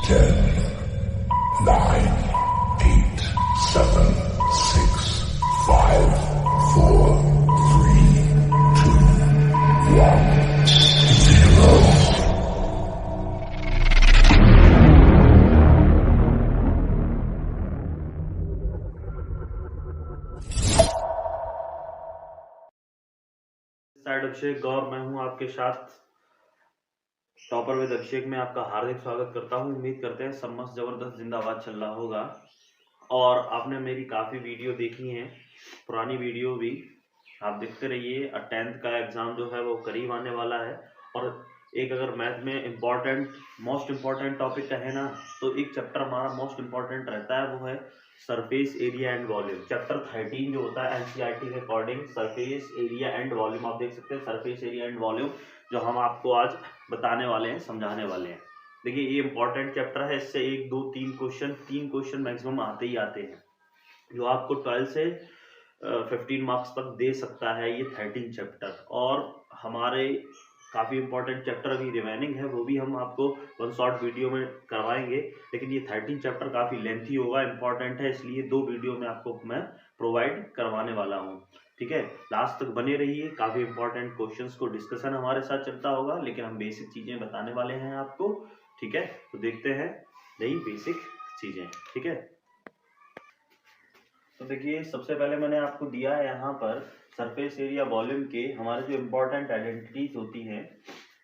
10, 9, 8, 7, 6, 5, 4, 3, 2, 1, 0. Side अभिषेक गौर, मैं हूं आपके साथ टॉपर विद अभिषेक में आपका हार्दिक स्वागत करता हूं। उम्मीद करते हैं सब मस्त जबरदस्त जिंदाबाद चल रहा होगा। और आपने मेरी काफ़ी वीडियो देखी हैं, पुरानी वीडियो भी आप देखते रहिए। 10th का एग्ज़ाम जो है वो करीब आने वाला है। और एक अगर मैथ में मोस्ट इम्पॉर्टेंट टॉपिक कहे ना, तो एक चैप्टर हमारा मोस्ट इम्पॉर्टेंट रहता है, वो है surface area and volume. Chapter 13 जो होता है एनसीईआरटी के according, surface area and volume. आप देख सकते हैं सरफेस एरिया एंड वॉल्यूम जो हम आपको आज बताने वाले हैं, समझाने वाले हैं। देखिए ये इंपॉर्टेंट चैप्टर है, इससे 1 2 3 क्वेश्चन मैक्सिमम आते ही आते हैं, जो आपको 12 से 15 मार्क्स तक दे सकता है ये 13 चैप्टर। और हमारे काफ़ी इंपॉर्टेंट चैप्टर अभी रिमेनिंग है, वो भी हम आपको वन शॉर्ट वीडियो में करवाएंगे। लेकिन ये 13 चैप्टर काफ़ी लेंथी होगा, इंपॉर्टेंट है, इसलिए 2 वीडियो में आपको मैं प्रोवाइड करवाने वाला हूँ। ठीक है, लास्ट तक बने रहिए, काफ़ी इंपॉर्टेंट क्वेश्चंस को डिस्कशन हमारे साथ चलता होगा, लेकिन हम बेसिक चीज़ें बताने वाले हैं आपको। ठीक है, तो देखते हैं नई बेसिक चीज़ें। ठीक है, तो देखिए सबसे पहले मैंने आपको दिया है यहाँ पर सरफेस एरिया वॉल्यूम के हमारे जो इम्पोर्टेंट आइडेंटिटीज होती हैं,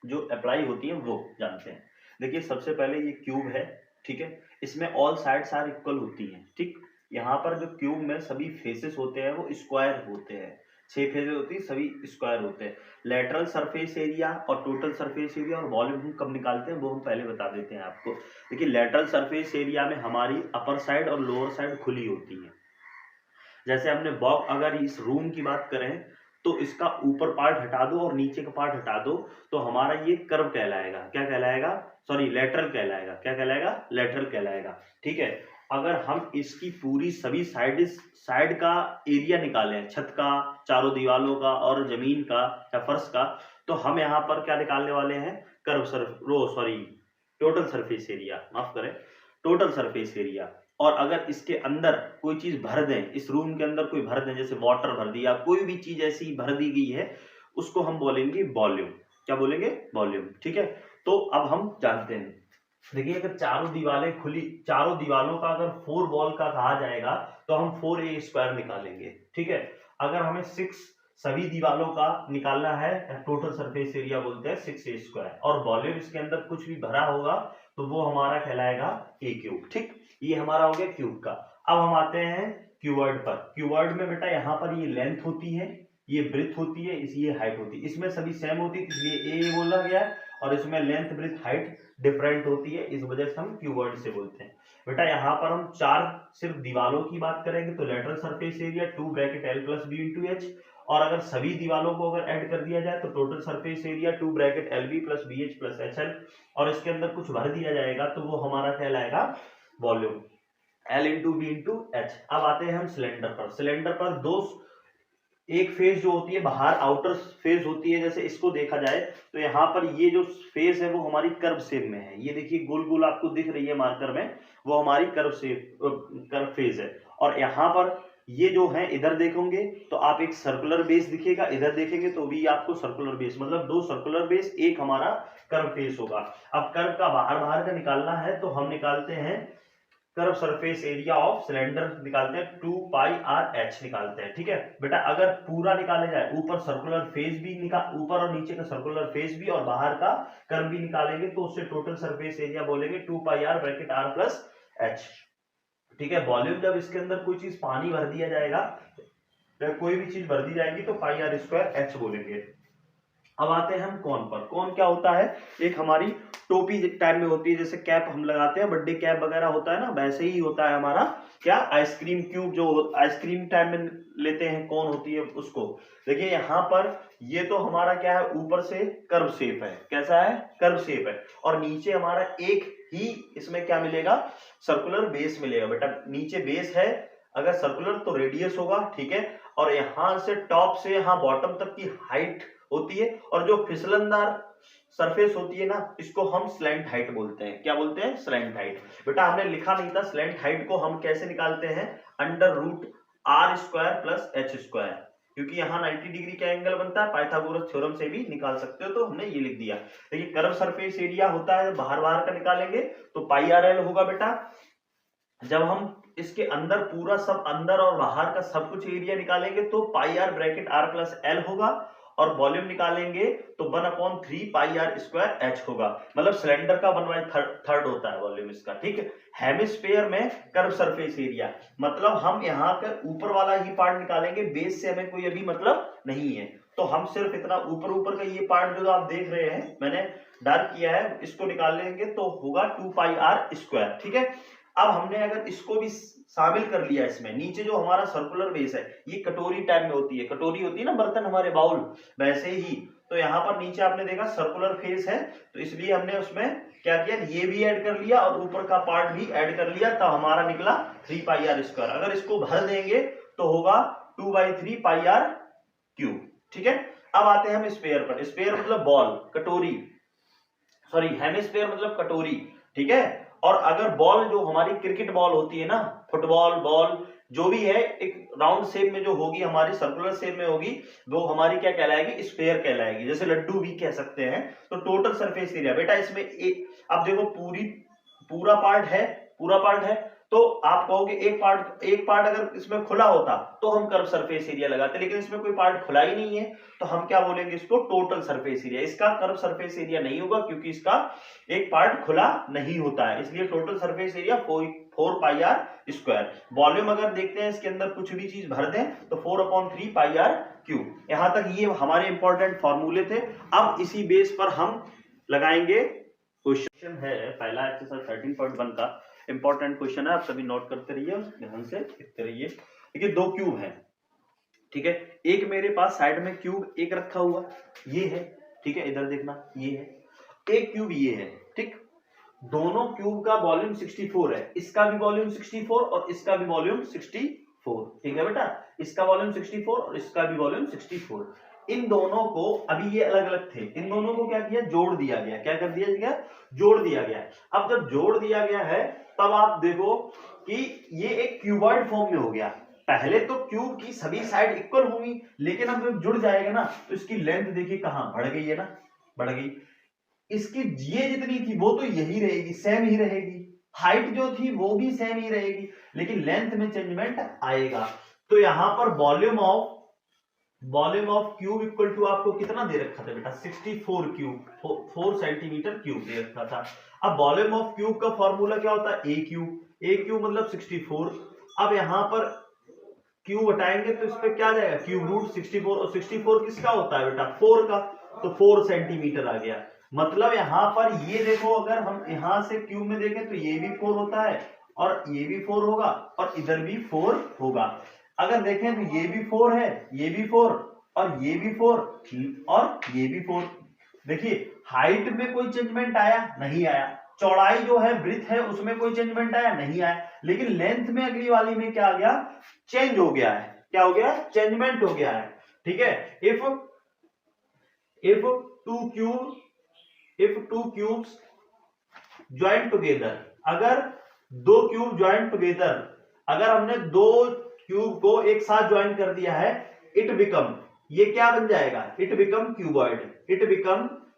जो अप्लाई होती हैं, वो जानते हैं। देखिए सबसे पहले ये क्यूब है, ठीक है, इसमें ऑल साइड्स आर इक्वल होती हैं। ठीक, यहाँ पर जो क्यूब में सभी फेसेस होते हैं वो स्क्वायर होते हैं, 6 फेसेस होती है, सभी स्क्वायर होते हैं। लेटरल सरफेस एरिया और टोटल सरफेस एरिया और वॉल्यूम हम कब निकालते हैं वो हम पहले बता देते हैं आपको। देखिए लेटरल सरफेस एरिया में हमारी अपर साइड और लोअर साइड खुली होती है। जैसे हमने बॉक्स, अगर इस रूम की बात करें तो इसका ऊपर पार्ट हटा दो और नीचे का पार्ट हटा दो, तो हमारा ये कर्व कहलाएगा। क्या कहलाएगा? सॉरी, लेटरल कहलाएगा। क्या कहलाएगा? लेटरल कहलाएगा। ठीक है, अगर हम इसकी पूरी सभी साइड का एरिया निकालें, छत का, चारों दीवालों का और जमीन का या फर्श का, तो हम यहाँ पर क्या निकालने वाले हैं? टोटल सरफेस एरिया, माफ करें, टोटल सरफेस एरिया। और अगर इसके अंदर कोई चीज भर दें, इस रूम के अंदर कोई भर दें, जैसे वाटर भर दिया, कोई भी चीज ऐसी भर दी गई है, उसको हम बोलेंगे वॉल्यूम। क्या बोलेंगे? वॉल्यूम। ठीक है, तो अब हम जानते हैं। देखिए अगर चारों दीवारें खुली, चारों दीवारों का अगर 4 वॉल का कहा जाएगा तो हम 4a स्क्वायर निकालेंगे। ठीक है, अगर हमें 6 सभी दीवारों का निकालना है, टोटल सरफेस एरिया बोलते हैं 6a स्क्वायर, और वॉल्यूम इसके अंदर कुछ भी भरा होगा तो वो हमारा कहलाएगा a क्यूब। ठीक, ये हमारा हो गया क्यूब का। अब हम आते हैं क्यूबॉइड पर। क्यूबॉइड में बेटा यहाँ पर ये लेंथ होती है, ये ब्रेथ होती है, ये हाइट होती है, इसमें सभी सेम होती है, इसलिए ए बोला गया है। और इसमें लेंथ ब्रेथ हाइट डिफरेंट होती है, इस वजह से हम क्यूबॉइड से बोलते हैं। बेटा यहाँ पर हम 4 सिर्फ दीवारों की बात करेंगे तो lateral surface area 2 bracket l plus B into H, और अगर सभी दीवारों को अगर ऐड कर दिया जाए तो total surface area 2 bracket L B plus B H plus H L, और इसके अंदर कुछ भर दिया जाएगा तो वो हमारा कहलाएगा volume, L into B into H. अब आते हैं हम सिलेंडर पर। सिलेंडर पर एक फेस जो होती है बाहर, आउटर फेस होती है, जैसे इसको देखा जाए तो यहाँ पर ये जो फेस है वो हमारी कर्व शेप में है। ये देखिए गोल गोल आपको दिख रही है मार्कर में, वो हमारी कर्व फेस है। और यहाँ पर ये जो है, इधर देखोगे तो आप एक सर्कुलर बेस दिखेगा, इधर देखेंगे तो भी आपको सर्कुलर बेस, मतलब 2 सर्कुलर बेस, एक हमारा कर्व फेस होगा। अब कर्व का बाहर का निकालना है तो हम निकालते हैं curve surface area of cylinder, निकालते हैं 2 पाई आर एच निकालते हैं। ठीक है बेटा, अगर पूरा निकाले जाए, ऊपर सर्कुलर फेस भी ऊपर और नीचे का सर्कुलर फेस भी और बाहर का कर्व भी निकालेंगे तो उससे टोटल सरफेस एरिया बोलेंगे 2 pi r bracket r plus h. ठीक है, वॉल्यूम जब इसके अंदर कोई चीज पानी भर दिया जाएगा, कोई भी चीज भर दी जाएगी तो पाई आर स्क्वायर एच बोलेंगे। अब आते हैं हम कौन पर। कौन क्या होता है? एक हमारी टोपी टाइप में होती है, जैसे कैप हम लगाते हैं, बर्थडे कैप वगैरह होता है ना, वैसे ही होता है हमारा क्या, आइसक्रीम क्यूब, जो आइसक्रीम टाइप में लेते हैं, कौन होती है उसको। देखिए यहाँ पर ये तो हमारा क्या है, ऊपर से कर्व शेप है। कैसा है? कर्व शेप है। और नीचे हमारा एक ही इसमें क्या मिलेगा, सर्कुलर बेस मिलेगा। बेटा नीचे बेस है, अगर सर्कुलर तो रेडियस होगा। ठीक है, और यहां से टॉप से यहां बॉटम तक की हाइट होती है, और जो फिसलनदार सरफेस होती है ना, इसको हम स्लैंट हाइट बोलते हैं। क्या बोलते हैं? Slant height. बेटा हमने लिखा नहीं था, स्लैंट हाइट को हम कैसे निकालते हैं? Under root R square plus H square, क्योंकि यहाँ 90 डिग्री का एंगल बनता है, पाइथागोरस थ्योरम से भी निकाल सकते हो, तो हमने ये लिख दिया। देखिए कर्व सरफेस एरिया होता है, बाहर बाहर का निकालेंगे तो पाई आर एल होगा बेटा। जब हम इसके अंदर पूरा सब अंदर और बाहर का सब कुछ एरिया निकालेंगे तो pi r bracket r plus l होगा, और वॉल्यूम निकालेंगे तो 1/3 पाई आर स्क्वायर एच होगा। मतलब सिलेंडर का 1/3 होता है वॉल्यूम इसका, ठीक है। हेमिस्फीयर में कर्व सरफेस एरिया, मतलब हम यहाँ का ऊपर वाला ही पार्ट निकालेंगे, बेस से हमें कोई अभी मतलब नहीं है, तो हम सिर्फ इतना ऊपर ऊपर का ये पार्ट जो आप देख रहे हैं मैंने डार्क किया है, इसको निकाल लेंगे तो होगा 2 पाई आर स्क्वायर, ठीक है। अब हमने अगर इसको भी शामिल कर लिया इसमें, नीचे जो हमारा सर्कुलर बेस है, ये कटोरी टाइप में होती है, कटोरी होती है ना बर्तन हमारे, बाउल, वैसे ही तो यहाँ पर नीचे आपने देखा सर्कुलर फेस है, तो इसलिए हमने उसमें क्या किया, ये भी ऐड कर लिया और ऊपर का पार्ट भी ऐड कर लिया, तो हमारा निकला 3 पाई आर स्क्वायर। अगर इसको भर देंगे तो होगा 2/3 पाई आर क्यूब, ठीक है। अब आते हैं हम स्फीयर पर। स्फीयर मतलब बॉल, कटोरी, सॉरी हेमिस्फीयर मतलब कटोरी, ठीक है। और अगर बॉल जो हमारी क्रिकेट बॉल होती है ना, फुटबॉल बॉल जो भी है, एक राउंड शेप में जो होगी, हमारी सर्कुलर शेप में होगी, वो हमारी क्या कहलाएगी? स्फीयर कहलाएगी, जैसे लड्डू भी कह सकते हैं। तो टोटल सरफेस एरिया बेटा इसमें अब देखो पूरा पार्ट है, तो आप कहोगे एक पार्ट अगर इसमें खुला होता तो हम कर्व सरफेस एरिया लगाते, लेकिन इसमें कोई पार्ट खुला ही नहीं है, तो हम क्या बोलेंगे इसको? Total surface area. इसका कर्व सरफेस एरिया नहीं होगा क्योंकि इसका एक पार्ट खुला नहीं होता है, इसलिए total surface area 4 pi r square. Volume अगर देखते हैं इसके अंदर कुछ भी चीज भर दें तो 4/3 पाई आर क्यूब। यहां तक ये हमारे इंपॉर्टेंट फॉर्मूले थे। अब इसी बेस पर हम लगाएंगे क्वेश्चन है पहला एक्सरसाइज 13.1 का इंपॉर्टेंट क्वेश्चन है, आप सभी नोट करते रहिए, ध्यान से लिखते रहिए। देखिए 2 क्यूब है, ठीक है। एक मेरे पास साइड में क्यूब एक रखा हुआ ये है, ठीक है, इधर देखना ये है, एक क्यूब ये है, ठीक। दोनों क्यूब का वॉल्यूम 64 है, इसका भी वॉल्यूम 64 और इसका भी वॉल्यूम 64, ठीक है बेटा, इसका वॉल्यूम 64 और इसका भी वॉल्यूम 64। इन दोनों को, अभी ये अलग अलग थे, इन दोनों को क्या किया? जोड़ दिया गया। क्या कर दिया गया? जोड़ दिया गया। अब जब जोड़ दिया गया है तब आप देखो कि ये एक क्यूबॉइड फॉर्म में हो गया। पहले तो क्यूब की सभी साइड इक्वल होंगी, लेकिन अब जब जुड़ जाएगा ना तो इसकी लेंथ देखिए कहां बढ़ गई है ना, बढ़ गई। इसकी ये जितनी थी वो तो यही रहेगी, सेम ही रहेगी, हाइट जो थी वो भी सेम ही रहेगी, लेकिन लेंथ में चेंजमेंट आएगा। तो यहां पर volume of cube equal to आपको कितना दे रखा था बेटा? 64 क्यूब, 4 सेंटीमीटर क्यूब दे रखा था। अब वॉल्यूम ऑफ क्यूब का फॉर्मूला क्या होता है? ए क्यूब मतलब 64। अब यहां पर क्यूब हटाएंगे तो इस पे क्या जाएगा? क्यूब रूट 64, और 64 किसका होता है बेटा? 4 का, तो 4 सेंटीमीटर आ गया। मतलब यहां पर ये देखो, अगर हम यहां से क्यूब में देखें तो ये भी 4 होता है और ये भी 4 होगा और इधर भी 4 होगा। अगर देखें तो ये भी 4 है, ये भी 4 और ये भी 4 और ये भी 4। देखिए हाइट में कोई चेंजमेंट आया? नहीं आया। चौड़ाई जो है, ब्रीथ है, उसमें कोई चेंजमेंट आया? नहीं आया। लेकिन लेंथ में अगली वाली में क्या आ गया? चेंज हो गया है। क्या हो गया? चेंजमेंट हो गया है, ठीक है। if two cubes join together, अगर 2 क्यूब ज्वाइन टुगेदर, अगर हमने 2 क्यूब को एक साथ ज्वाइन कर दिया है, इट बिकम, ये क्या बन जाएगा? It become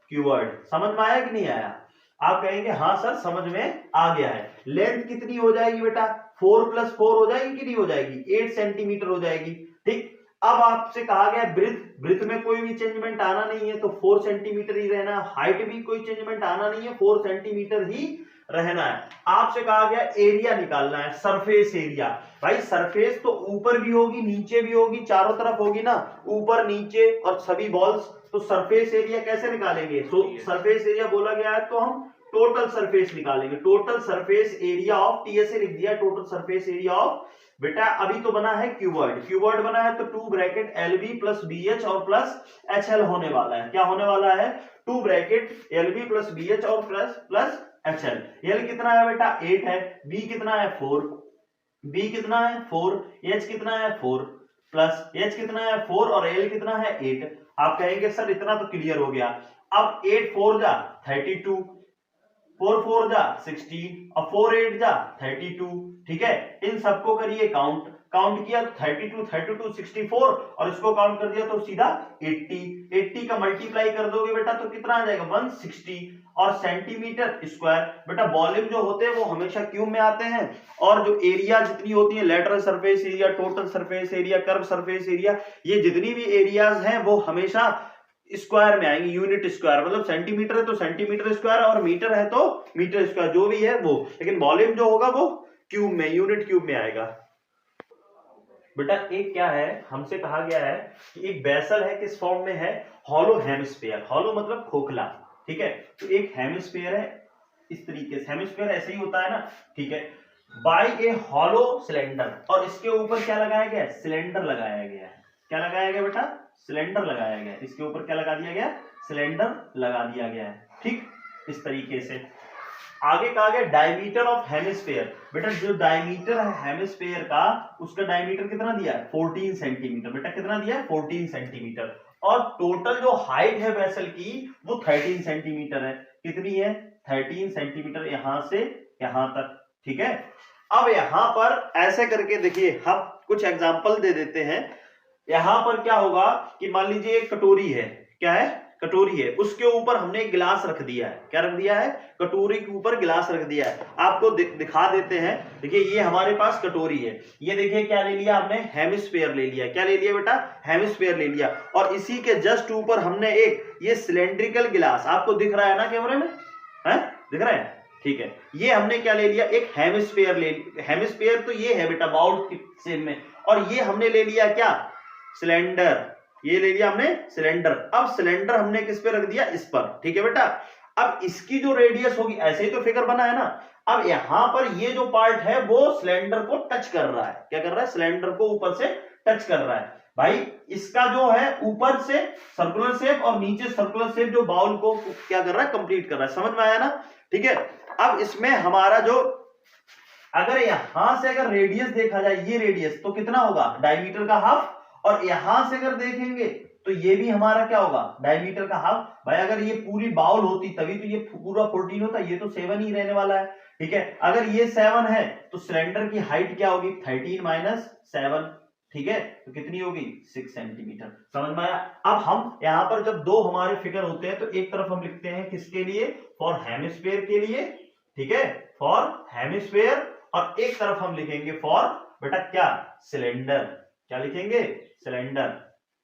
cuboid. समझ में आया कि नहीं आया? आप कहेंगे हाँ सर समझ में आ गया है। लेंथ कितनी हो जाएगी बेटा? 4 + 4 हो जाएगी कि नहीं हो जाएगी? 8 सेंटीमीटर हो जाएगी, ठीक। अब आपसे कहा गया ब्रीथ में कोई भी चेंजमेंट आना नहीं है तो 4 सेंटीमीटर ही रहना है। हाइट भी कोई चेंजमेंट आना नहीं है, 4 सेंटीमीटर ही रहना है। आपसे कहा गया एरिया निकालना है, सरफेस एरिया। भाई सरफेस तो ऊपर भी होगी, नीचे भी होगी, चारों तरफ होगी ना, ऊपर नीचे और सभी बॉल्स। तो सरफेस एरिया कैसे निकालेंगे? सरफेस एरिया बोला गया है तो हम टोटल सरफेस निकालेंगे। Total surface area of, TSA लिख दिया, टोटल सरफेस एरिया ऑफ। बेटा अभी तो बना है क्यूबॉइड बना है तो 2 ब्रैकेट LB + BH और प्लस HL होने वाला है। क्या होने वाला है? 2 ब्रैकेट LB + BH और प्लस HL। L कितना है बेटा? 8 है। B कितना है? 4। B कितना है? 4। H कितना है? 4 प्लस H कितना है? 4 और L कितना है? 8। आप कहेंगे सर इतना तो क्लियर हो गया। अब 8 4 जा 32, 4 4 जा 16 और 4 8 जा 32, ठीक है। इन सबको करिए काउंट, काउंट किया 32 32 64 और इसको काउंट कर दिया तो सीधा 80 का मल्टीप्लाई कर दोगे बेटा तो कितना आ जाएगा 160 और सेंटीमीटर स्क्वायर। बेटा वॉल्यूम जो होते हैं वो हमेशा क्यूब में आते हैं और जो एरिया जितनी होती है lateral surface area, total surface area, curve surface area, ये जितनी भी एरियाज हैं वो हमेशा स्क्वायर में आएंगे, यूनिट स्क्वायर, मतलब सेंटीमीटर है तो सेंटीमीटर स्क्वायर और मीटर है तो मीटर स्क्वायर, जो भी है वो, लेकिन वॉल्यूम जो होगा वो क्यूब में, यूनिट क्यूब में आएगा। बेटा एक क्या है, हमसे कहा गया है कि एक वेसल है, किस फॉर्म में है, हॉलो हेमिस्फीयर, हॉलो मतलब खोखला, ठीक है। तो एक हेमिस्फीयर है इस तरीके से, हेमिस्फीयर ऐसे ही होता है ना, ठीक है, बाय ए हॉलो सिलेंडर, और इसके ऊपर क्या लगाया गया है, सिलेंडर लगाया गया है। क्या लगाया गया बेटा, सिलेंडर लगाया गया है। इसके ऊपर क्या लगा दिया गया, सिलेंडर लगा दिया गया है, ठीक, इस तरीके से। आगे कहा गया डायमीटर ऑफ हेमिस्फीयर, बेटा जो डायमीटर है हेमिस्फीयर का, उसका डायमीटर कितना दिया है 14 सेंटीमीटर, बेटा कितना दिया है 14 सेंटीमीटर, और टोटल जो हाइट है वेसल की वो 13 सेंटीमीटर है। कितनी है 13 सेंटीमीटर यहां से यहां तक, ठीक है। अब यहां पर ऐसे करके देखिए, हम कुछ एग्जांपल दे देते हैं। यहां पर क्या होगा कि मान लीजिए एक कटोरी है, क्या है, कटोरी है, उसके ऊपर हमने एक गिलास रख दिया है। क्या रख दिया है, कटोरी के ऊपर गिलास रख दिया है। आपको दिखा देते हैं, देखिए ये हमारे पास कटोरी है, ये देखिए क्या ले लिया हमने, हेमिस्फीयर ले लिया। क्या ले लिया बेटा, हेमिस्फीयर ले लिया, और इसी के जस्ट ऊपर हमने एक ये सिलेंड्रिकल गिलास, आपको दिख रहा है ना कैमरे में, है दिख रहा है, ठीक है। ये हमने क्या ले लिया, एक हेमिस्फीयर ले, हेमिस्फीयर तो ये है बेटा बाउल के शेप में, और ये हमने ले लिया क्या, सिलेंडर, ये ले लिया हमने सिलेंडर। अब सिलेंडर हमने किस पे रख दिया, इस पर, ठीक है बेटा। अब इसकी जो रेडियस होगी, ऐसे ही तो फिगर बना है ना, अब यहां पर ये जो पार्ट है वो सिलेंडर को टच कर रहा है। क्या कर रहा है, सिलेंडर को ऊपर से टच कर रहा है। भाई इसका जो है ऊपर से सर्कुलर शेप और नीचे सर्कुलर शेप जो बाउल को क्या कर रहा है, कंप्लीट कर रहा है। समझ में आया ना, ठीक है। अब इसमें हमारा जो, अगर यहां से अगर रेडियस देखा जाए, ये रेडियस तो कितना होगा, डायमीटर का हाफ, और यहां से अगर देखेंगे तो ये भी हमारा क्या होगा, डायमीटर का हाफ। भाई अगर ये पूरी बाउल होती तभी तो ये पूरा 14 होता, ये तो 7 ही रहने वाला है, ठीक है। अगर ये 7 है तो सिलेंडर की हाइट क्या होगी, 13 माइनस 7, ठीक है, तो कितनी होगी 6 सेंटीमीटर। समझ में आया। अब हम यहां पर जब दो हमारे फिगर होते हैं तो एक तरफ हम लिखते हैं किसके लिए, फॉर हेमिस्फीयर के लिए, ठीक है, फॉर हेमिस्फीयर, और एक तरफ हम लिखेंगे फॉर बेटा क्या, सिलेंडर। क्या लिखेंगे, सिलेंडर,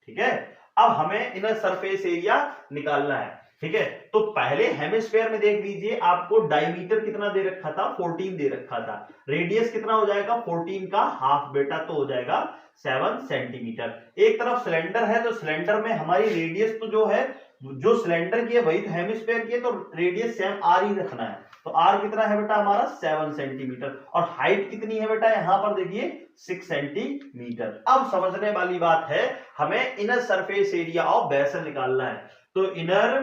ठीक है। अब हमें इनर सरफेस एरिया निकालना है, ठीक है। तो पहले हेमिस्फीयर में देख लीजिए, आपको डायमीटर कितना दे रखा था, 14 दे रखा था, रेडियस कितना हो जाएगा 14 का हाफ, बेटा तो हो जाएगा 7 सेंटीमीटर। एक तरफ सिलेंडर है तो सिलेंडर में हमारी रेडियस तो जो है, जो सिलेंडर की है वही तो हेमिस्फीयर की है, तो रेडियस सेम आर ही रखना है। तो आर कितना है बेटा हमारा 7 सेंटीमीटर, और हाइट कितनी है बेटा, यहां पर देखिए 6 सेंटीमीटर। अब समझने वाली बात है, हमें inner surface area of vessel निकालना है। तो inner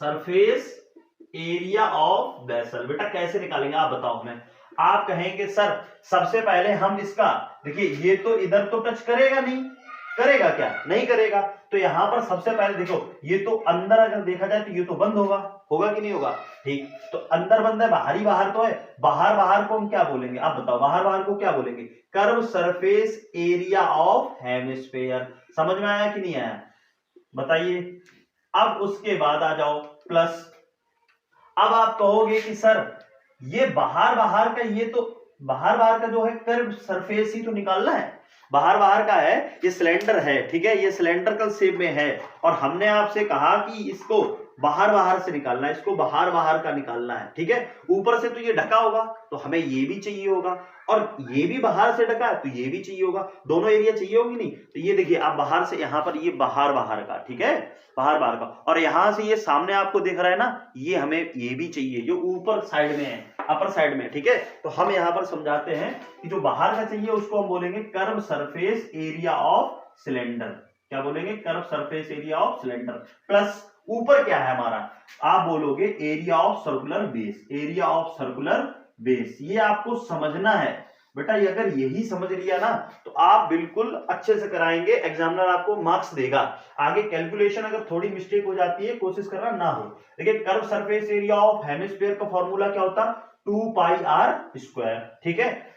surface area of vessel बेटा कैसे निकालेंगे, आप बताओ हमें। आप कहेंगे सर सबसे पहले हम इसका, देखिए ये तो इधर तो टच करेगा नहीं, करेगा क्या, नहीं करेगा, तो यहां पर सबसे पहले देखो, ये तो अंदर अगर देखा जाए तो ये तो बंद होगा, होगा कि नहीं होगा, ठीक। तो अंदर बंद है, बाहर ही बाहर तो है, बाहर बाहर को हम क्या बोलेंगे, आप बताओ, बाहर बाहर को क्या बोलेंगे, curve surface area of hemisphere. समझ में आया कि नहीं आया, बताइए। अब उसके बाद आ जाओ प्लस, अब आप कहोगे कि सर ये बाहर बाहर का, ये तो बाहर बाहर का जो है कर्व सरफेस ही तो निकालना है, बाहर बाहर का है, ये सिलेंडर है, ठीक है, ये सिलेंड्रिकल शेप में है, और हमने आपसे कहा कि इसको बाहर बाहर से निकालना है, इसको बाहर बाहर का निकालना है, ठीक है। ऊपर से तो ये ढका होगा तो हमें ये भी चाहिए होगा, और ये भी बाहर से ढका है तो ये भी चाहिए होगा, दोनों एरिया चाहिए होगी नहीं। तो ये देखिए आप बाहर से, यहां पर ये बाहर बाहर का, ठीक है, बाहर बाहर का, और यहां से ये सामने आपको दिख रहा है ना, ये हमें ये भी चाहिए जो ऊपर साइड में है, अपर साइड में, ठीक है। तो हम यहां पर समझाते हैं कि जो बाहर का चाहिए उसको हम बोलेंगे curve surface area of cylinder. क्या बोलेंगे, curve surface area of cylinder. Plus ऊपर क्या है हमारा, आप बोलोगे area of circular base, area of circular base. ये आपको समझना है, बेटा ये अगर यही समझ लिया ना तो आप बिल्कुल अच्छे से कराएंगे, एग्जामिनर आपको मार्क्स देगा। आगे कैलकुलेशन अगर थोड़ी मिस्टेक हो जाती है कोशिश करना ना हो। देखिए curve surface area of hemisphere का फॉर्मूला क्या होता है, 2πr²। ठीक है,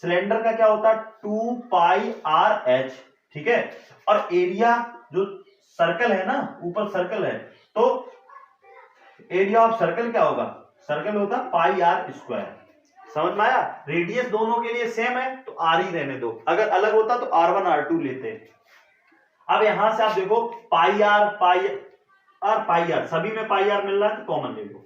सिलेंडर का क्या होता है, 2πrh। ठीक है, और एरिया जो सर्कल है ना, ऊपर सर्कल है, तो एरिया ऑफ सर्कल क्या होगा, सर्कल होता πr²। समझ में आया। रेडियस दोनों के लिए सेम है तो r ही रहने दो, अगर अलग होता तो r1 r2 लेते। अब यहां से आप देखो पाई आर सभी में पाई आर मिल रहा है तो कॉमन ले लो।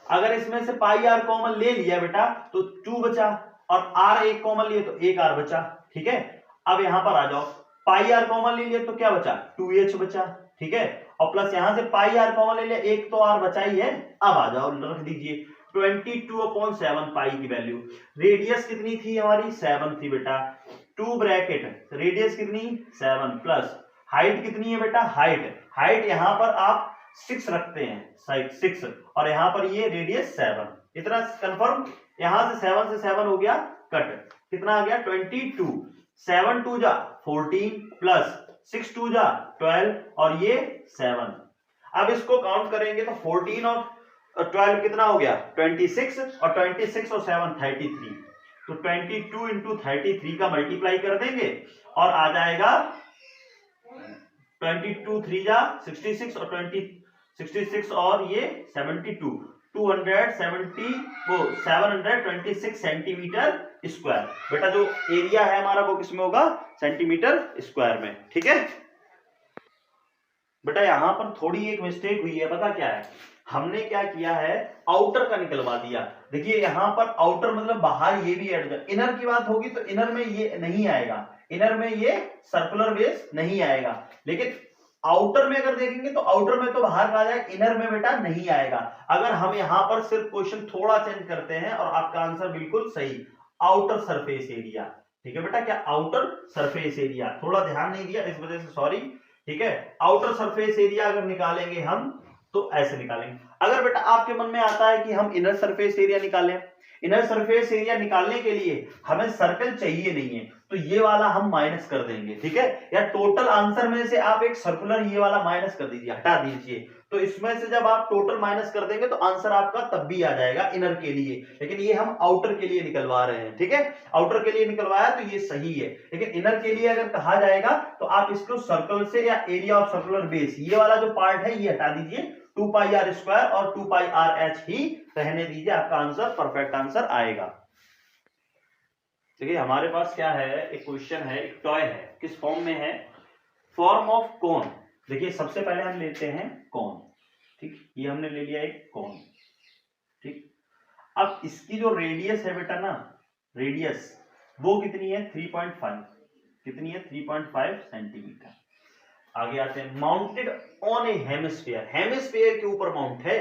अगर इसमें से पाई आर कॉमन ले लिया बेटा तो 2 बचा, और r एक कॉमन लिए तो 1 r बचा। ठीक है, अब यहां पर आ जाओ, पाई आर कॉमन ले लिया तो क्या बचा, 2h बचा। ठीक है, और प्लस यहां से पाई आर कॉमन ले लिया, एक तो r बचा ही है। अब आ जाओ रख दीजिए 22/7 पाई की वैल्यू। रेडियस कितनी थी हमारी, 7 थी बेटा। 2 ब्रैकेट रेडियस कितनी 7 प्लस हाइट कितनी है बेटा, हाइट यहां पर आप 6 रखते हैं, 6, और यहां पर ये रेडियस 7। इतना कंफर्म। यहां से 7 हो गया कट, कितना आ गया 22। 7 2 जा 14 प्लस 6 2 जा 12 और ये 7। अब इसको काउंट करेंगे तो 14 और 12 कितना हो गया 26, और 26 और 7 33। तो 22 इंटू 33 का मल्टीप्लाई कर देंगे और आ जाएगा 22 3 जा 66 और 66 और ये 72, 726 सेंटीमीटर स्क्वायर। बेटा जो एरिया है हमारा वो किसमें होगा, सेंटीमीटर स्क्वायर में। ठीक है बेटा, यहां पर थोड़ी एक मिस्टेक हुई है, पता क्या है, हमने क्या किया है, आउटर का निकलवा दिया। देखिए यहां पर आउटर मतलब बाहर, ये भी एड, इनर की बात होगी तो इनर में ये नहीं आएगा, इनर में ये सर्कुलर बेस नहीं आएगा, लेकिन आउटर में अगर देखेंगे तो आउटर में तो बाहर आ जाएगा, इनर में बेटा नहीं आएगा। अगर हम यहां पर सिर्फ क्वेश्चन थोड़ा चेंज करते हैं और आपका आंसर बिल्कुल सही, आउटर सरफेस एरिया। ठीक है बेटा, क्या आउटर सरफेस एरिया, थोड़ा ध्यान नहीं दिया इस वजह से सॉरी। ठीक है, आउटर सरफेस एरिया अगर निकालेंगे हम तो ऐसे निकालेंगे। अगर बेटा आपके मन में आता है कि हम इनर सरफेस एरिया निकालें, इनर सरफेस एरिया निकालने के लिए हमें सर्कल चाहिए नहीं है तो ये वाला हम माइनस कर देंगे। ठीक है, या टोटल आंसर में से आप एक सर्कुलर ये वाला माइनस कर दीजिए, हटा दीजिए। तो इसमें से जब आप टोटल माइनस कर देंगे तो आंसर आपका तब भी आ जाएगा इनर के लिए, लेकिन ये हम आउटर के लिए निकलवा रहे हैं। ठीक है, आउटर के लिए निकलवाया तो ये सही है, लेकिन इनर के लिए अगर कहा जाएगा तो आप इसको सर्कल से या एरिया ऑफ सर्कुलर बेस ये वाला जो पार्ट है ये हटा दीजिए, 2πr² और 2πrh ही रहने दीजिए, आपका आंसर परफेक्ट आंसर आएगा। देखिए हमारे पास क्या है, एक क्वेश्चन है, एक टॉय है, किस फॉर्म में है, फॉर्म ऑफ कोन। देखिए सबसे पहले हम लेते हैं कोन। ठीक, ये हमने ले लिया एक कोन। ठीक, अब इसकी जो रेडियस है बेटा ना, रेडियस वो कितनी है 3.5, कितनी है 3.5 सेंटीमीटर। आगे आते हैं, mounted on A hemisphere, hemisphere के ऊपर माउंट है,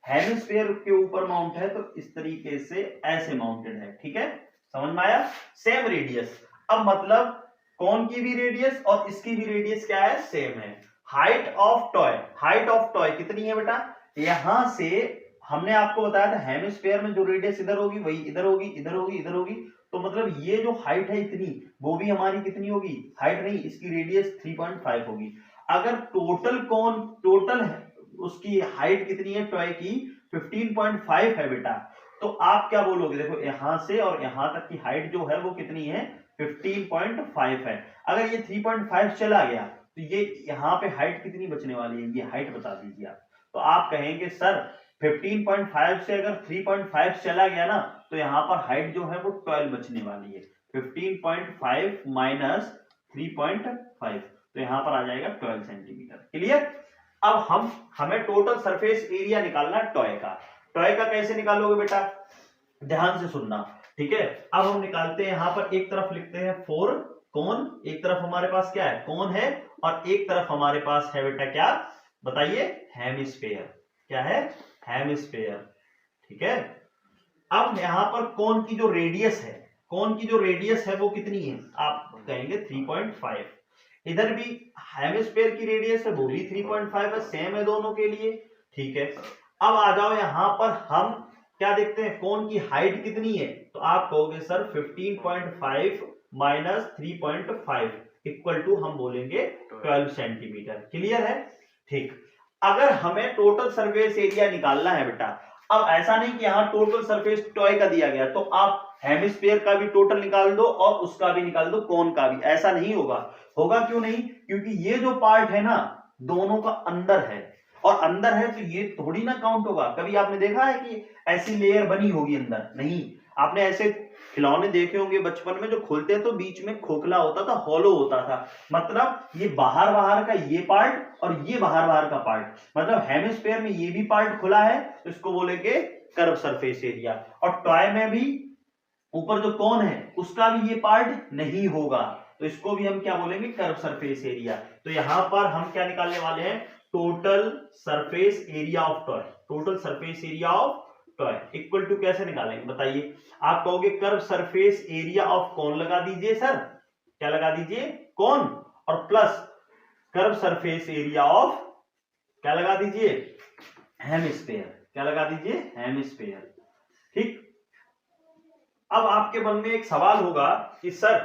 हेमिस्फीयर के ऊपर माउंट है तो इस तरीके से ऐसे माउंटेड है। ठीक है, समझ में आया, सेम रेडियस। अब मतलब कौन की भी रेडियस और इसकी भी रेडियस क्या है, सेम है। Height of toy, height of toy कितनी है बेटा, यहां से हमने आपको बताया था हेमिस्फीयर में जो रेडियस इधर होगी वही इधर होगी, इधर होगी, इधर होगी, तो मतलब ये जो हाइट है इतनी, वो भी हमारी कितनी होगी, हाइट नहीं इसकी रेडियस 3.5 होगी। अगर टोटल कौन, टोटल उसकी हाइट कितनी है टॉय की 15.5 है बेटा, तो आप क्या बोलोगे, देखो यहां से और यहां तक की हाइट जो है वो कितनी है 15.5 है। अगर ये 3.5 चला गया तो ये यहाँ पे हाइट कितनी बचने वाली है, ये हाइट बता दीजिए आप। तो आप कहेंगे सर 15.5 से अगर 3.5 चला गया ना तो यहाँ पर हाइट जो है वो 12 बचने वाली है, 15.5 माइनस 3.5 तो यहाँ पर आ जाएगा 12 सेंटीमीटर। क्लियर। अब हमें टोटल सरफेस एरिया निकालना टॉय का। टॉय का कैसे निकालोगे बेटा, ध्यान से सुनना। ठीक है, अब हम निकालते हैं, यहाँ पर एक तरफ लिखते हैं 4 कोन, एक तरफ हमारे पास क्या है कोन है, और एक तरफ हमारे पास है बेटा क्या बताइए, हेमिस्फीयर। क्या है, हेमिस्फीयर। ठीक है, अब यहां पर कोन की जो रेडियस है, कोन की जो रेडियस है वो कितनी है, आप कहेंगे 3.5। इधर भी हेमिस्फीयर की रेडियस है वो भी 3.5 है, सेम है दोनों के लिए। ठीक है, अब आ जाओ यहां पर हम क्या देखते हैं कोन की हाइट कितनी है, तो आप कहोगे सर 15.5 माइनस 3.5 इक्वल टू हम बोलेंगे 12 सेंटीमीटर। क्लियर है? ठीक। अगर हमें टोटल सरफेस एरिया निकालना है बेटा, अब ऐसा नहीं कि यहाँ टोटल सरफेस टॉय का दिया गया तो आप हेमिस्फीयर का भी टोटल निकाल दो और उसका भी निकाल दो, कोन का भी, ऐसा नहीं होगा। होगा क्यों नहीं? क्योंकि ये जो पार्ट है ना दोनों का अंदर है, और अंदर है तो ये थोड़ी ना काउंट होगा। कभी आपने देखा है कि ऐसी लेयर बनी होगी अंदर? नहीं। आपने ऐसे खिलौने देखे होंगे बचपन में, जो खोलते हैं तो बीच में खोखला होता था, हॉलो होता था, मतलब ये बाहर बाहर का ये पार्ट और ये बाहर बाहर का पार्ट, मतलब हेमिस्फीयर में ये भी पार्ट खुला है तो इसको बोलेंगे कर्व सरफेस एरिया। और टॉय में भी ऊपर जो कोन है उसका भी ये पार्ट नहीं होगा, तो इसको भी हम क्या बोलेंगे? Curve surface area. तो यहां पर हम क्या निकालने वाले हैं? Total surface area of toy. Total surface area of toy equal to कैसे निकालेंगे बताइए? आप कहोगे curve surface area of cone लगा दीजिए सर, क्या लगा दीजिए? कोन, और plus curve surface area of क्या लगा दीजिए? हेमिस्फीयर। क्या लगा दीजिए? हेमिस्फीयर। ठीक। अब आपके मन में एक सवाल होगा कि सर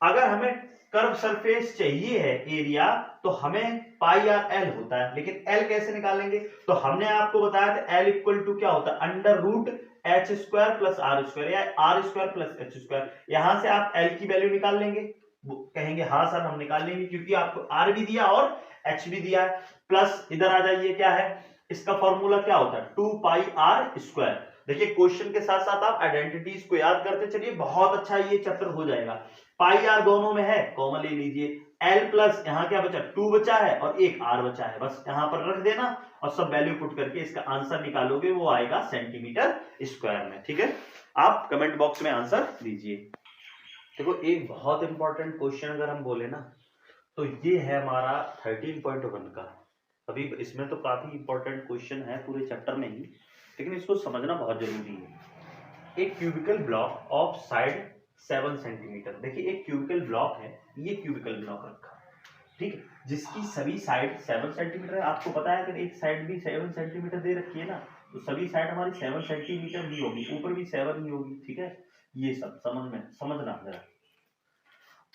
अगर हमें कर्व सरफेस चाहिए है एरिया तो हमें पाई आर एल होता है, लेकिन एल कैसे निकालेंगे? तो हमने आपको बताया था एल इक्वल टू क्या होता है? Under root h square plus r square या r square plus H square. यहां से आप एल की वैल्यू निकाल लेंगे, कहेंगे हाँ सर हम निकाल लेंगे क्योंकि आपको आर भी दिया और एच भी दिया है। प्लस इधर आ जाइए, क्या है इसका फॉर्मूला? क्या होता है? 2 पाई आर स्क्वायर। देखिए क्वेश्चन के साथ साथ आप आइडेंटिटीज को याद करते चलिए, बहुत अच्छा ये चैप्टर हो जाएगा। पाई आर दोनों में है, कॉमन ले लीजिए। एल प्लस यहाँ क्या बचा? 2 बचा है और एक आर बचा है, बस यहाँ पर रख देना और सब वैल्यू पुट करके इसका आंसर निकालोगे, वो आएगा सेंटीमीटर स्क्वायर में। ठीक है, आप कमेंट बॉक्स में आंसर दीजिए। देखो एक बहुत इंपॉर्टेंट क्वेश्चन अगर हम बोले ना तो ये है हमारा 13.1 का। अभी इसमें तो काफी इंपॉर्टेंट क्वेश्चन है पूरे चैप्टर में ही, लेकिन इसको समझना बहुत जरूरी है। एक cubical block of side 7 centimetre. देखिए एक क्यूबिकल ब्लॉक है, ये क्यूबिकल ब्लॉक रखा, ठीक है, जिसकी सभी साइड 7 सेंटीमीटर है। आपको पता है अगर एक साइड भी 7 सेंटीमीटर दे रखी है ना तो सभी साइड हमारी 7 सेंटीमीटर ही होगी, ऊपर भी 7 ही होगी। ठीक है, ये सब समझना जरा।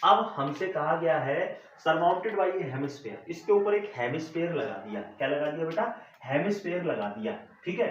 अब हमसे कहा गया है सरमाउंटेड बाय ए हेमिस्फीयर, इसके ऊपर एक हेमिस्फीयर लगा दिया। क्या लगा दिया बेटा? हेमिस्फीयर लगा दिया। ठीक है,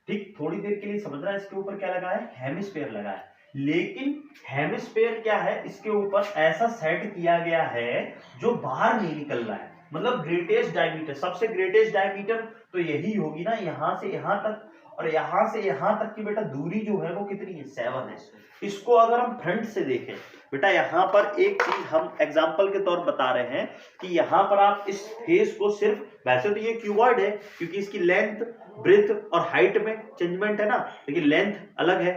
ठीक, थोड़ी देर के लिए समझना इसके ऊपर क्या लगा है? हेमिस्फीयर लगा है। लेकिन हेमिस्फीयर क्या है? इसके ऊपर ऐसा सेट किया गया है जो बाहर नहीं निकल रहा है, मतलब ग्रेटेस्ट डायमीटर, सबसे ग्रेटेस्ट डायमीटर तो यही होगी ना, यहां से यहां तक, और यहां से यहां तक की बेटा दूरी जो है वो कितनी है? 7 है। इसको अगर हम फ्रंट से देखें बेटा, यहां पर एक चीज हम एग्जांपल के तौर बता रहे हैं कि यहां पर आप इस फेस को सिर्फ, वैसे तो ये क्यूबॉइड है क्योंकि इसकी लेंथ, ब्रेथ और हाइट में चेंजमेंट है ना, लेकिन लेंथ अलग है,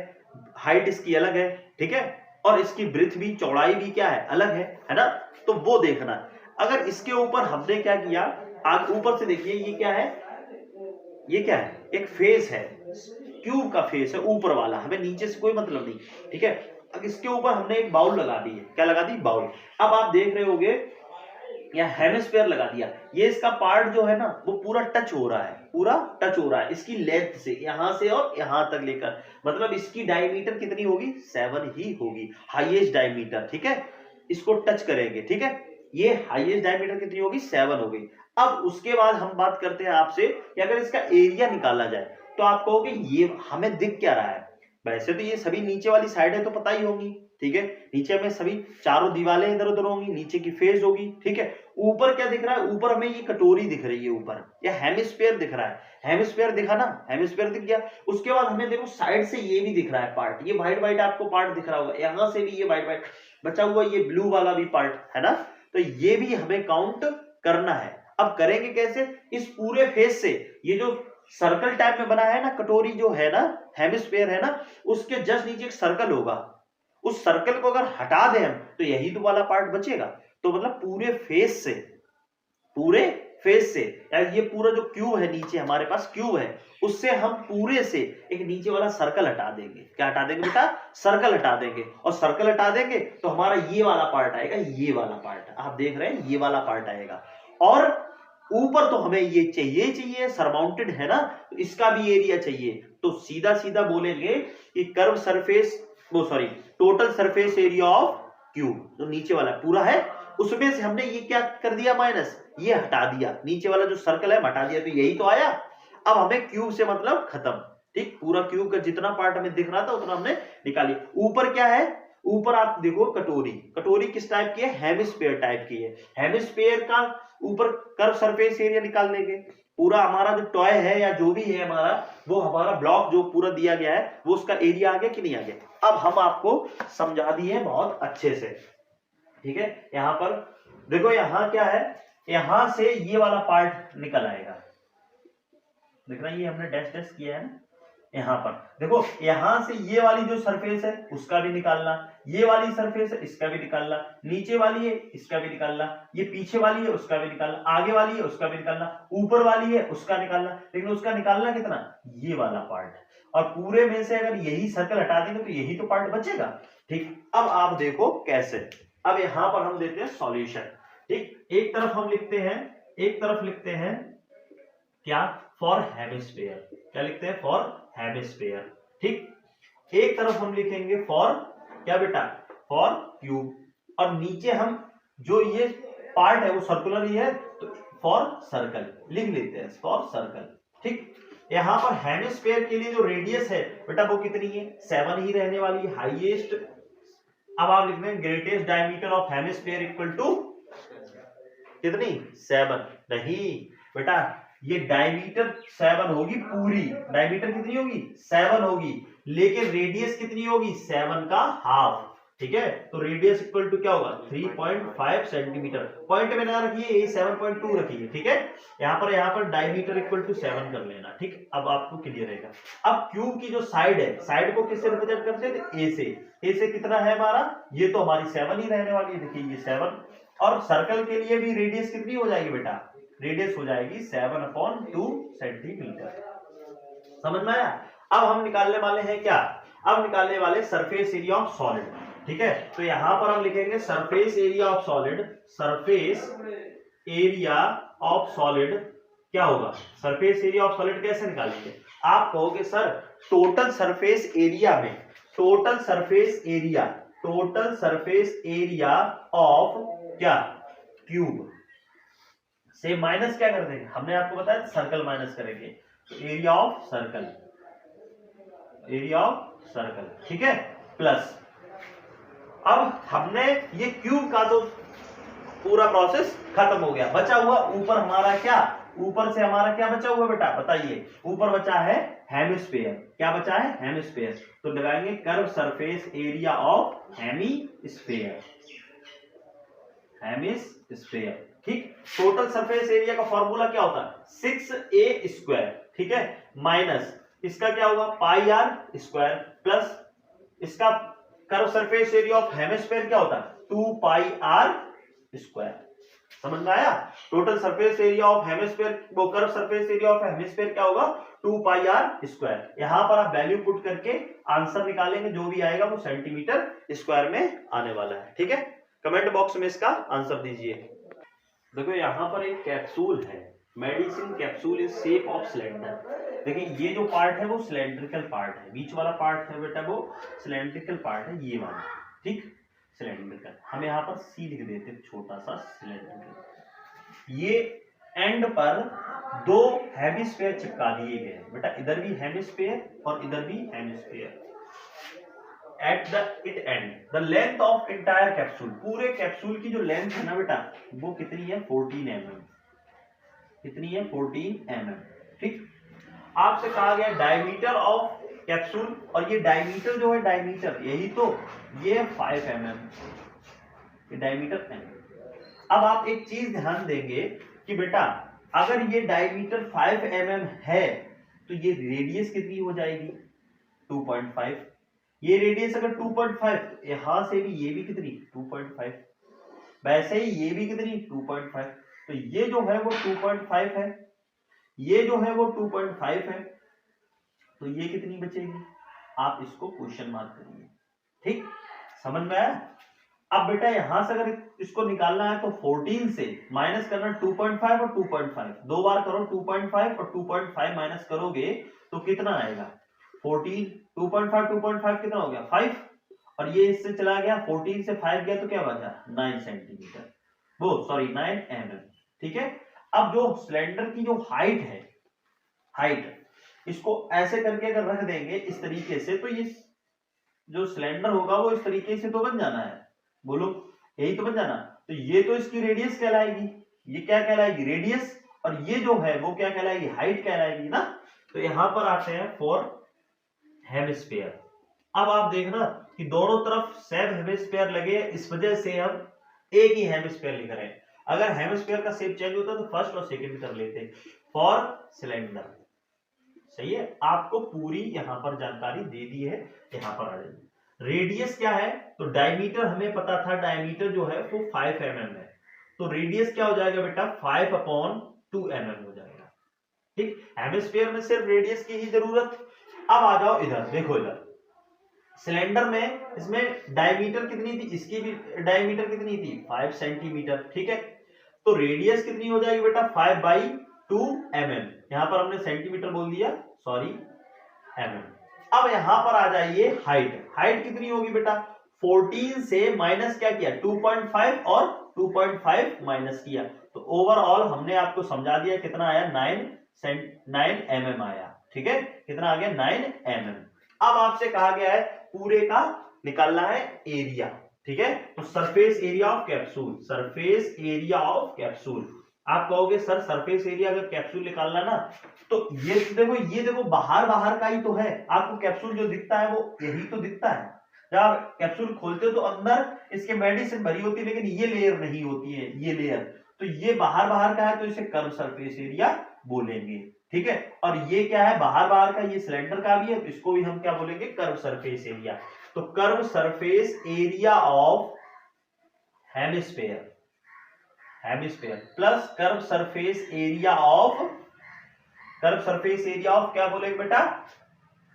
हाइट इसकी अलग है, ठीक है, और इसकी ब्रेथ भी, चौड़ाई भी क्या है? अलग है ना, तो वो देखना। अगर इसके ऊपर हमने क्या किया, आगे ऊपर से देखिए ये क्या है? ये क्या है? एक फेस है, क्यूब का फेस है ऊपर वाला, हमें नीचे से कोई मतलब नहीं। ठीक है, अब इसके ऊपर हमने एक बाउल लगा दी है। क्या लगा दी? बाउल। अब आप देख रहे होगे या हेमिस्फीयर लगा दिया, ये इसका पार्ट जो है ना वो पूरा टच हो रहा है, पूरा टच हो रहा है इसकी लेंथ से, यहां से और यहां तक लेकर, मतलब इसकी डायमीटर कितनी होगी? 7 ही होगी, हाईएस्ट डायमीटर। ठीक है, इसको टच करेंगे, ठीक है, ये हाईएस्ट डायमीटर कितनी होगी? 7 हो गई। अब उसके बाद हम बात करते हैं आपसे कि अगर इसका एरिया निकाला जाए तो आप कहोगे ये हमें दिख क्या रहा है? वैसे तो ये सभी नीचे वाली साइड है तो पता ही होगी, ठीक है, नीचे में सभी चारों दीवारें इधर उधर होंगी, नीचे की फेस होगी, ठीक है। ऊपर क्या दिख रहा है? ऊपर हमें ये कटोरी दिख रही है ऊपर, या हेमिस्फीयर दिख रहा है, हेमिस्फीयर दिखा ना, हेमिस्फीयर दिख गया। उसके बाद हमें देखो साइड से ये भी दिख रहा है पार्ट, ये व्हाइट व्हाइट आपको पार्ट दिख रहा होगा, यहां से भी ये व्हाइट व्हाइट बचा हुआ, ये ब्लू वाला भी पार्ट है ना, तो ये भी हमें काउंट करना है। अब करेंगे कैसे? इस पूरे फेस से ये जो सर्कल टाइप में बना है ना, कटोरी जो है ना, हेमिस्फीयर है ना, उसके जस्ट नीचे एक सर्कल होगा, उस सर्कल को अगर हटा दें हम तो यही तो वाला पार्ट बचेगा। तो मतलब पूरे फेस से, या ये पूरा जो क्यूब है, नीचे हमारे पास क्यूब है, उससे हम पूरे से एक नीचे वाला सर्कल हटा देंगे। क्या हटा देंगे बेटा? सर्कल हटा देंगे। और सर्कल हटा देंगे तो हमारा ये वाला पार्ट आएगा, ये वाला पार्ट आप देख रहे हैं, ये वाला पार्ट आएगा। और ऊपर तो हमें ये चाहिए सरमाउंटेड है ना, तो इसका भी एरिया चाहिए। तो सीधा सीधा बोलेंगे कि कर्व सरफेस, वो sorry, total surface area of cube, जो नीचे वाला पूरा है उसमें से हमने ये क्या कर दिया, माइनस, ये हटा दिया, नीचे वाला जो सर्कल है हटा दिया, तो यही तो आया। अब हमें क्यूब से मतलब खत्म, ठीक, पूरा क्यूब का जितना पार्ट हमें दिख रहा था उतना हमने निकाली। ऊपर क्या है, ऊपर आप देखो कटोरी, कटोरी किस टाइप की है, हेमिस्फीयर टाइप की है। हेमिस्फीयर का ऊपर कर्व सरफेस एरिया निकाल लेंगे। पूरा हमारा जो टॉय है या जो भी है हमारा, वो हमारा ब्लॉक जो पूरा दिया गया है वो उसका एरिया आ गया कि नहीं आ गया। अब हम आपको समझा दिए बहुत अच्छे से, ठीक है। यहां पर देखो, यहां क्या है, यहां से ये वाला पार्ट निकल आएगा, देख रहा है, ये हमने डैश डैश किया है ना। यहां पर देखो, यहां से ये वाली जो सरफेस है उसका भी निकालना, ये वाली सरफेस है इसका भी निकालना, नीचे वाली है इसका भी निकालना, ये पीछे वाली है उसका भी निकालना, आगे वाली है उसका भी निकालना, ऊपर वाली है उसका निकालना। लेकिन उसका निकालना कितना, ये वाला पार्ट, और पूरे में से अगर यही सर्कल हटा देंगे तो यही तो पार्ट बचेगा, ठीक। अब आप देखो कैसे, अब यहां पर हम देते हैं सॉल्यूशन, ठीक। एक तरफ हम लिखते हैं, एक तरफ लिखते हैं क्या, फॉर हेमिस्फीयर, क्या लिखते हैं, फॉर हेमिस्फीयर, ठीक। एक तरफ हम लिखेंगे फॉर क्या बेटा, फॉर क्यूब, और नीचे हम जो ये पार्ट है वो सर्कुलर ही है तो फॉर सर्कल लिख लेते हैं, फॉर सर्कल, ठीक। यहां पर हेमिस्फीयर के लिए जो रेडियस है बेटा वो कितनी है, 7 ही रहने वाली है, हाईएस्ट। अब आप लिख दें greatest diameter of hemisphere equal to कितनी, 7, नहीं बेटा, ये डायमीटर 7 होगी, पूरी डायमीटर कितनी होगी, 7 होगी, लेकिन रेडियस कितनी होगी, 7 का हाफ, ठीक है। तो रेडियस इक्वल टू क्या होगा, 3.5 सेंटीमीटर, पॉइंट में ना रखिए, ये 7.2 रखिए, ठीक है। यहाँ पर डायमीटर इक्वल टू 7 कर लेना, ठीक। अब आपको क्लियर रहेगा। अब क्यूब की जो साइड है, साइड को किससे रिप्रेजेंट करते हैं, ए से। ए से कितना है हमारा, ये तो हमारी 7 ही रहने वाली है, देखिए ये 7, और सर्कल के लिए भी रेडियस कितनी हो जाएगी बेटा, रेडियस हो जाएगी 7/2 सेंटीमीटर, समझ में आया। अब हम निकालने वाले हैं क्या, अब निकालने वाले सरफेस एरिया ऑफ सॉलिड, ठीक है। तो यहां पर हम लिखेंगे surface area of solid, surface area of solid क्या होगा, सरफेस एरिया ऑफ सॉलिड कैसे निकालेंगे, आप कहोगे सर टोटल सरफेस एरिया में, total surface area, total surface area of क्या, क्यूब से माइनस क्या कर देंगे, हमने आपको बताया सर्कल माइनस करेंगे, तो area of circle, area of circle, ठीक है, प्लस। अब हमने ये क्यूब का तो पूरा प्रोसेस खत्म हो गया, बचा हुआ ऊपर हमारा क्या, ऊपर से हमारा क्या बचा हुआ बेटा, बताइए, ऊपर बचा है हेमिस्फीयर, क्या बचा है, हेमिस्फीयर, तो लगाएंगे curve surface area of hemisphere, hemisphere, ठीक। टोटल सरफेस एरिया का फॉर्मूला क्या होता है, 6a², ठीक है, माइनस इसका क्या होगा, πr², प्लस इसका curve surface area of hemisphere क्या होता है, 2πr², समझ में आया। Total surface area of hemisphere, वो curve surface area of hemisphere क्या होगा, 2πr²। यहां पर आप वैल्यू पुट करके आंसर निकालेंगे, जो भी आएगा वो सेंटीमीटर स्क्वायर में आने वाला है, ठीक है। कमेंट बॉक्स में इसका आंसर दीजिए। देखो यहाँ पर एक कैप्सूल है, medicine capsule is shape of cylinder. देखिए ये जो पार्ट है वो सिलेंड्रिकल पार्ट है, बीच वाला पार्ट है बेटा वो सिलेंड्रिकल पार्ट है, ये वाला, ठीक, सिलेंड्रिकल। हम यहाँ पर सी लिख देते हैं, छोटा सा सिलेंड्रिकल। ये एंड पर 2 हेमिस्फीयर चिपका दिए गए बेटा, इधर भी हेमिस्फीयर और इधर भी hemisphere. At the it and the length of entire capsule, पूरे कैप्सूल की जो लेंथ है ना बेटा वो कितनी है, 14 mm, कितनी है, 14 mm, ठीक। आपसे कहा गया डायमीटर ऑफ कैप्सूल, और ये डायमीटर जो है, डायमीटर यही तो, ये 5 mm, ये डायमीटर है। अब आप एक चीज ध्यान देंगे कि बेटा अगर ये डायमीटर 5 mm है तो ये रेडियस कितनी हो जाएगी, 2.5। ये रेडियस अगर 2.5, यहां से भी ये भी कितनी, 2.5, वैसे ही ये भी कितनी, 2.5, तो ये जो है वो 2.5 है, ये जो है वो 2.5 है, तो ये कितनी बचेगी, आप इसको क्वेश्चन मार्क करिए, ठीक, समझ में आया। अब बेटा यहां से अगर इसको निकालना है तो 14 से माइनस करना 2.5 और 2.5 दो बार करो, 2.5 और 2.5 माइनस करोगे तो कितना आएगा 14, 2.5 कितना हो गया 5, और ये इससे चला गया 14 से 5 गया तो क्या बचा 9 सेंटीमीटर, वो सॉरी 9 mm। ठीक है, अब जो सिलेंडर की जो हाइट है, हाइट इसको ऐसे करके अगर रख देंगे इस तरीके से तो ये जो सिलेंडर होगा वो इस तरीके से तो बन जाना है, बोलो यही तो बन जाना। तो ये तो इसकी रेडियस कहलाएगी, ये क्या कहलाएगी रेडियस, और ये जो है वो क्या कहलाएगी हाइट कहलाएगी ना। तो यहां पर आते हैं फॉर हेमिस्फीयर। अब आप देखना कि दोनों तरफ सेम हेमिस्फीयर लगे, इस वजह से हम एक ही हेमिस्फीयर लिख रहे हैं। अगर हेमिस्फीयर का शेप चेंज होता तो फर्स्ट और सेकंड कर लेते। फॉर सिलेंडर, सही है, आपको पूरी यहां पर जानकारी दे दी है, यहां पर आ जाइए। रेडियस क्या है, तो डायमीटर हमें पता था, डायमीटर जो है वो 5 mm है, तो रेडियस क्या हो जाएगा बेटा 5/2 mm हो जाएगा। ठीक, हेमिस्फीयर में सिर्फ रेडियस की ही जरूरत। अब आ जाओ इधर, देखो इधर सिलेंडर में, इसमें डायमीटर कितनी थी, इसकी भी डायमीटर कितनी थी 5 सेंटीमीटर। ठीक है, तो रेडियस कितनी हो जाएगी बेटा 5/2 mm, यहां पर हमने सेंटीमीटर बोल दिया, सॉरी mm। अब यहां पर आ जाइए हाइट, हाइट कितनी होगी बेटा 14 से माइनस क्या किया 2.5 और 2.5 माइनस किया, तो ओवरऑल हमने आपको समझा दिया कितना आया 9 mm आया। ठीक है, कितना आ गया 9 mm। अब आपसे कहा गया है पूरे का निकालना है एरिया। ठीक है, तो surface area of capsule, surface area of capsule. आप कहोगे सर सरफेस एरिया अगर कैप्सूल निकालना ना, तो ये देखो बाहर बाहर का ही तो है, आपको कैप्सूल जो दिखता है वो यही तो दिखता है। जब आप कैप्सूल खोलते हो तो अंदर इसके मेडिसिन भरी होती है, लेकिन ये लेयर नहीं होती है, ये लेयर, तो ये बाहर बाहर का है, तो इसे कर्व सरफेस एरिया बोलेंगे। ठीक है, और ये क्या है बाहर बाहर का, ये सिलेंडर का भी है, तो इसको भी हम क्या बोलेंगे कर्व सरफेस एरिया। तो curve surface area of hemisphere, hemisphere plus curve surface area of, curve surface area of क्या बोलेंगे बेटा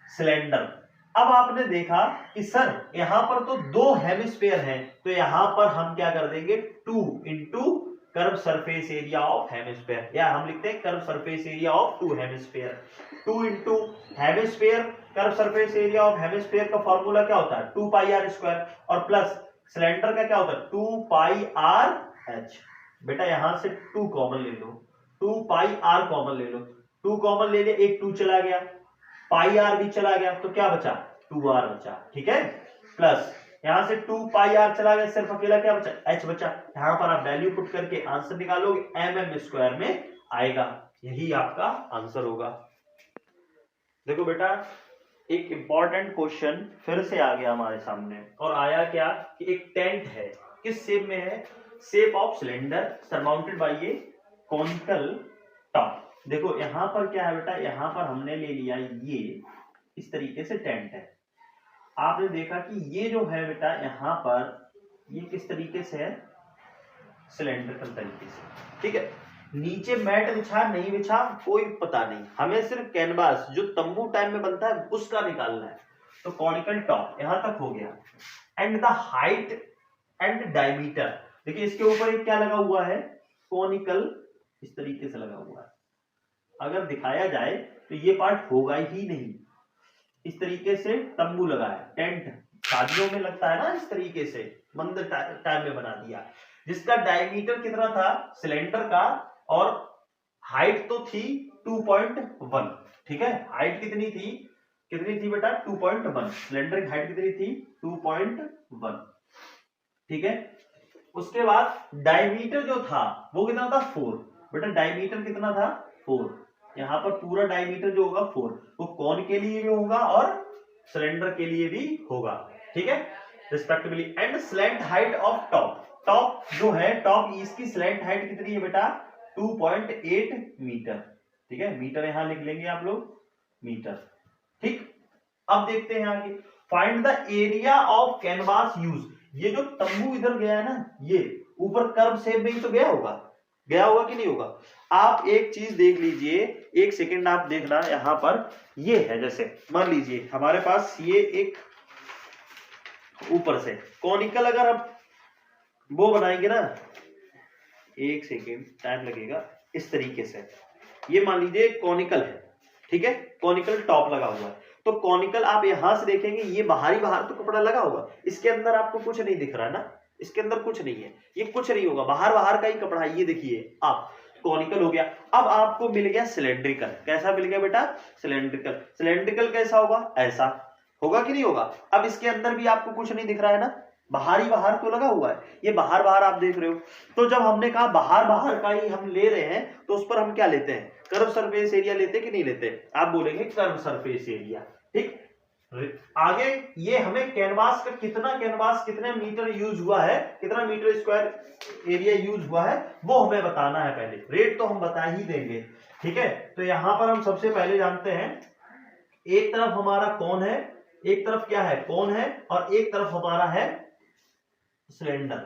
सिलेंडर। अब आपने देखा कि सर यहां पर तो दो हेमिस्फीयर हैं, तो यहां पर हम क्या कर देंगे 2 into curve surface area of hemisphere, या हम लिखते हैं curve surface area of 2 hemisphere. 2 into hemisphere curve surface area of hemisphere का फॉर्मूला क्या होता है 2πr², और प्लस सिलेंडर का क्या होता है 2πrh। बेटा यहां से 2 कॉमन ले लो, 2πr कॉमन ले लो, 2 कॉमन ले ले, एक 2 चला गया, πr भी चला गया, तो क्या बचा 2r बचा। ठीक है, प्लस यहां से 2πr चला गया, सिर्फ अकेला क्या बचा h बचा। यहां पर आप वैल्यू पुट करके आंसर निकालोगे, mm² में आएगा, यही आपका आंसर होगा। देखो बेटा एक इंपॉर्टेंट क्वेश्चन फिर से आ गया हमारे सामने, और आया क्या कि एक टेंट है, किस शेप में है, shape of cylinder surmounted bye A conical top. देखो यहां पर क्या है बेटा, यहां पर हमने ले लिया ये इस तरीके से टेंट है, आपने देखा कि ये जो है बेटा यहां पर ये किस तरीके से है सिलेंड्रिकल तरीके से। ठीक है, नीचे मैट बिछा नहीं बिछा कोई पता नहीं, हमें सिर्फ कैनवास जो तंबू टाइप में बनता है उसका निकालना है। तो कॉनिकल टॉप यहां तक हो गया, and the height and diameter, देखिए इसके ऊपर एक क्या लगा हुआ है कॉनिकल, इस तरीके से लगा हुआ है, अगर दिखाया जाए तो ये पार्ट होगा ही नहीं, इस तरीके से तंबू लगा है, टेंट शादियों में लगता है ना, इस तरीके से मंदिर टाइप में बना दिया, जिसका डायमीटर कितना था सिलेंडर का, और हाइट तो थी 2.1। ठीक है, हाइट कितनी थी बेटा 2.1, सिलेंडर की हाइट कितनी थी 2.1। ठीक है, उसके बाद डायमीटर जो था वो कितना था 4, बेटा डायमीटर कितना था 4, यहां पर पूरा डायमीटर जो होगा 4, वो कॉन के लिए भी होगा और सिलेंडर के लिए भी होगा। ठीक है, respectively. And slant height of top, top जो है टॉप इसकी स्लैंट हाइट कितनी है बेटा 2.8 मीटर। ठीक है, मीटर यहां लिख लेंगे आप लोग, मीटर। ठीक, अब देखते हैं आगे, find the area of canvas use. ये जो तंबू इधर गया है ना, ये ऊपर कर्व शेप में ही तो गया होगा कि नहीं होगा। आप एक चीज देख लीजिए, एक सेकंड आप देखना, यहां पर ये है, जैसे मान लीजिए हमारे पास ये एक ऊपर से कॉनिकल अगर हम वो बनाएंगे ना, एक सेकेंड टाइम लगेगा। इस तरीके से ये मान लीजिए कॉनिकल है, ठीक है, कॉनिकल टॉप लगा हुआ है। तो कॉनिकल आप यहां से देखेंगे, ये बाहर तो कपड़ा लगा हुआ, इसके अंदर आपको कुछ नहीं दिख रहा है ना, इसके अंदर कुछ नहीं है, ये कुछ नहीं होगा, बाहर का ही कपड़ा है। ये देखिए आप, कॉनिकल हो गया। अब आपको मिल गया सिलेंड्रिकल। कैसा मिल गया बेटा? सिलेंड्रिकल। सिलेंड्रिकल कैसा होगा? ऐसा होगा कि नहीं होगा? अब इसके अंदर भी आपको कुछ नहीं दिख रहा है ना, बाहर तो लगा हुआ है, ये बाहर आप देख रहे हो। तो जब हमने कहा बाहर का ही हम ले रहे हैं, तो उस पर हम क्या लेते हैं? कर्व सरफेस एरिया लेते कि नहीं लेते? आप बोलेंगे कर्व सरफेस एरिया, ठीक। आगे ये हमें कैनवास का कितने मीटर यूज हुआ है, कितना मीटर स्क्वायर एरिया यूज हुआ है, वो हमें बताना है। पहले रेट तो हम बता ही देंगे, ठीक है। तो यहां पर हम सबसे पहले जानते हैं, एक तरफ हमारा कौन है, एक तरफ क्या है? कौन है, और एक तरफ हमारा है सिलेंडर,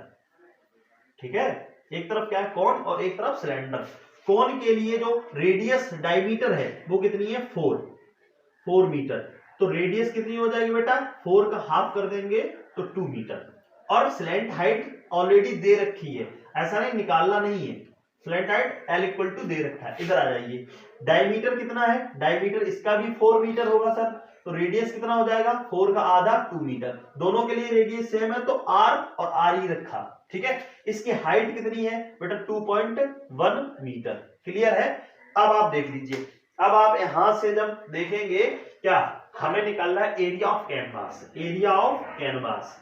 ठीक है। एक तरफ क्या है? कौन, और एक तरफ सिलेंडर। कौन के लिए जो रेडियस डायमीटर है वो कितनी है? 4 मीटर। तो रेडियस कितनी हो जाएगी बेटा? 4 का हाफ कर देंगे तो 2 मीटर। और स्लैंट हाइट ऑलरेडी दे रखी है, ऐसा नहीं निकालना नहीं है, slant height L equal to दे रखा है। इधर आ जाइए, डायमीटर कितना है? डायमीटर इसका भी 4 मीटर होगा सर, तो रेडियस कितना हो जाएगा? 4 का आधा 2 मीटर। दोनों के लिए रेडियस सेम है, तो R और R ही रखा, ठीक है। इसकी हाइट कितनी है बेटा? 2.1 मीटर। क्लियर है? अब आप देख लीजिए, अब आप यहां से जब देखेंगे, क्या हमें निकालना है? Area of canvas. Area of canvas,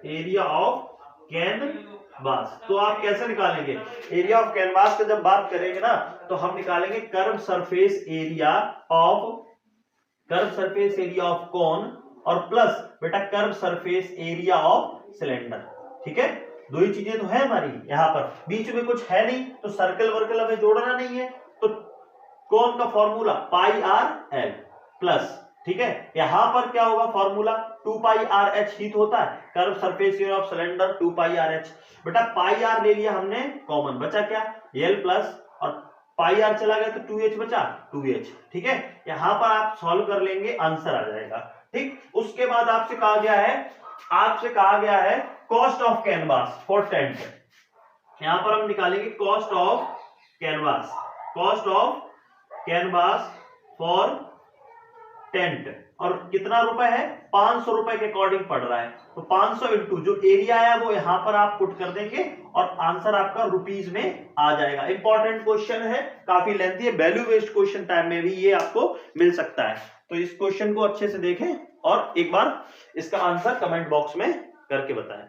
area of canvas. तो आप कैसे निकालेंगे एरिया ऑफ कैनवास की? जब बात करेंगे ना, तो हम निकालेंगे curve surface area of cone, और प्लस बेटा curve surface area of cylinder, ठीक है। दो ही चीजें तो है हमारी, यहां पर बीच में कुछ है नहीं, तो सर्कल वर्कल हमें जोड़ना नहीं है। तो कौन का फॉर्मूला? पाई आर एल प्लस, ठीक है। यहां पर क्या होगा फॉर्मूला? 2 पाई आर एच ही तो होता है, curve surface area of cylinder 2 pi R H. बेटा पाई आर ले लिया हमने कॉमन, बचा क्या? एल प्लस, और पाई आर चला गया तो 2h बचा, 2h, ठीक है। यहां पर आप सॉल्व कर लेंगे, आंसर आ जाएगा, ठीक। उसके बाद आपसे कहा गया है cost of canvas for tent. यहां पर हम निकालेंगे cost of canvas for tent, और कितना रुपए है? 500 रुपए के अकॉर्डिंग पड़ रहा है। तो 500 इंटू जो एरिया है वो यहां पर आप पुट कर देंगे, और आंसर आपका रुपीज में आ जाएगा। इंपॉर्टेंट क्वेश्चन है, काफी लेंथी है, वैल्यू बेस्ड क्वेश्चन टाइम में भी ये आपको मिल सकता है। तो इस क्वेश्चन को अच्छे से देखें, और एक बार इसका आंसर कमेंट बॉक्स में करके बताएं।